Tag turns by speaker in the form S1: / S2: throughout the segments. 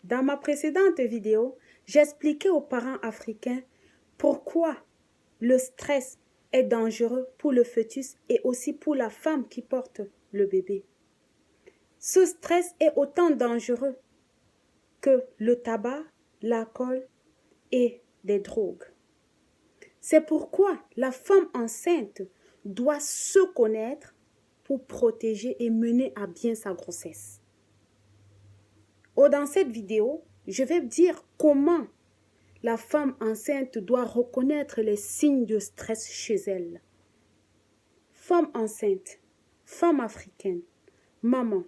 S1: Dans ma précédente vidéo, j'expliquais aux parents africains pourquoi le stress est dangereux pour le fœtus et aussi pour la femme qui porte le bébé. Ce stress est autant dangereux que le tabac, l'alcool et les drogues. C'est pourquoi la femme enceinte doit se connaître pour protéger et mener à bien sa grossesse. Dans cette vidéo, je vais dire comment la femme enceinte doit reconnaître les signes de stress chez elle. Femme enceinte, femme africaine, maman,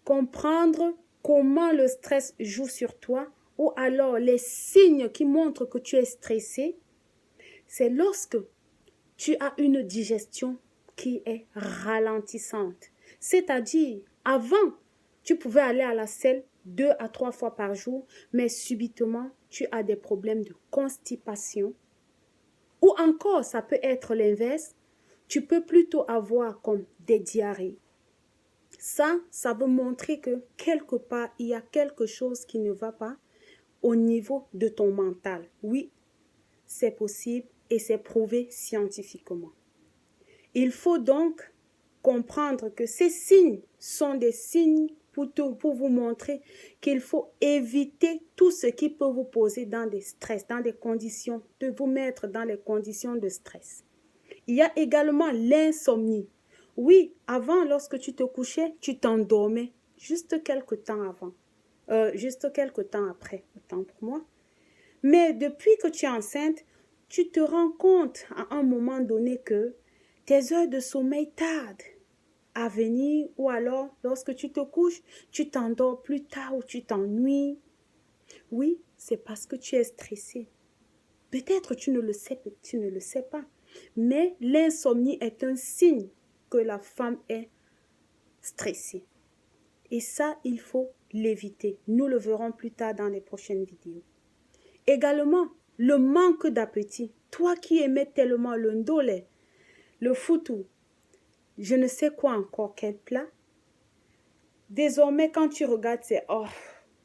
S1: comprendre comment le stress joue sur toi ou alors les signes qui montrent que tu es stressé, c'est lorsque tu as une digestion qui est ralentissante. C'est-à-dire, avant, tu pouvais aller à la selle 2 à 3 fois par jour, mais subitement, tu as des problèmes de constipation. Ou encore, ça peut être l'inverse, tu peux plutôt avoir comme des diarrhées. Ça veut montrer que quelque part, il y a quelque chose qui ne va pas au niveau de ton mental. Oui, c'est possible et c'est prouvé scientifiquement. Il faut donc comprendre que ces signes sont des signes pour vous montrer qu'il faut éviter tout ce qui peut vous poser dans des stress, dans des conditions, de vous mettre dans les conditions de stress. Il y a également l'insomnie. Oui, avant, lorsque tu te couchais, tu t'endormais juste quelques temps avant, juste quelques temps après, autant pour moi. Mais depuis que tu es enceinte, tu te rends compte à un moment donné que tes heures de sommeil tardent à venir ou alors lorsque tu te couches, tu t'endors plus tard ou tu t'ennuies. Oui, c'est parce que tu es stressé. Peut-être tu ne le sais pas, mais l'insomnie est un signe que la femme est stressée. Et ça, il faut l'éviter. Nous le verrons plus tard dans les prochaines vidéos. Également, le manque d'appétit. Toi qui aimais tellement le ndolé, le foutou, je ne sais quoi encore, quel plat. Désormais, quand tu regardes, c'est « oh,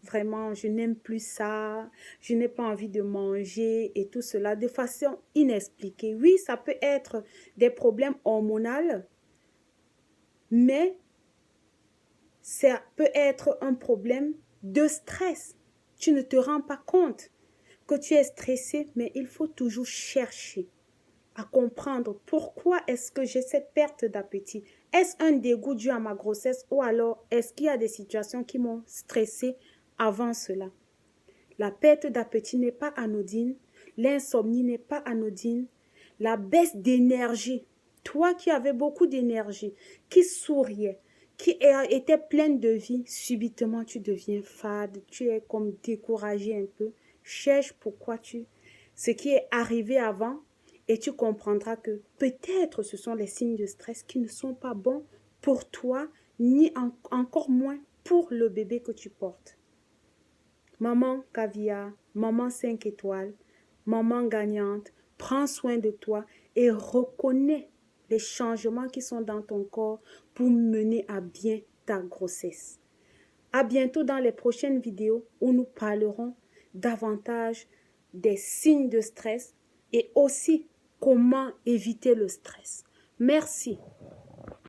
S1: vraiment, je n'aime plus ça, je n'ai pas envie de manger » et tout cela de façon inexpliquée. Oui, ça peut être des problèmes hormonaux, mais ça peut être un problème de stress. Tu ne te rends pas compte que tu es stressé, mais il faut toujours chercher à comprendre pourquoi est-ce que j'ai cette perte d'appétit. Est-ce un dégoût dû à ma grossesse ou alors est-ce qu'il y a des situations qui m'ont stressé avant cela? La perte d'appétit n'est pas anodine, l'insomnie n'est pas anodine, la baisse d'énergie. Toi qui avais beaucoup d'énergie, qui souriais, qui était pleine de vie, subitement tu deviens fade, tu es comme découragé un peu. Cherche pourquoi ce qui est arrivé avant et tu comprendras que peut-être ce sont les signes de stress qui ne sont pas bons pour toi, ni encore moins pour le bébé que tu portes. Maman caviar, maman 5 étoiles, maman gagnante, prends soin de toi et reconnais les changements qui sont dans ton corps pour mener à bien ta grossesse. À bientôt dans les prochaines vidéos où nous parlerons davantage des signes de stress et aussi comment éviter le stress. Merci.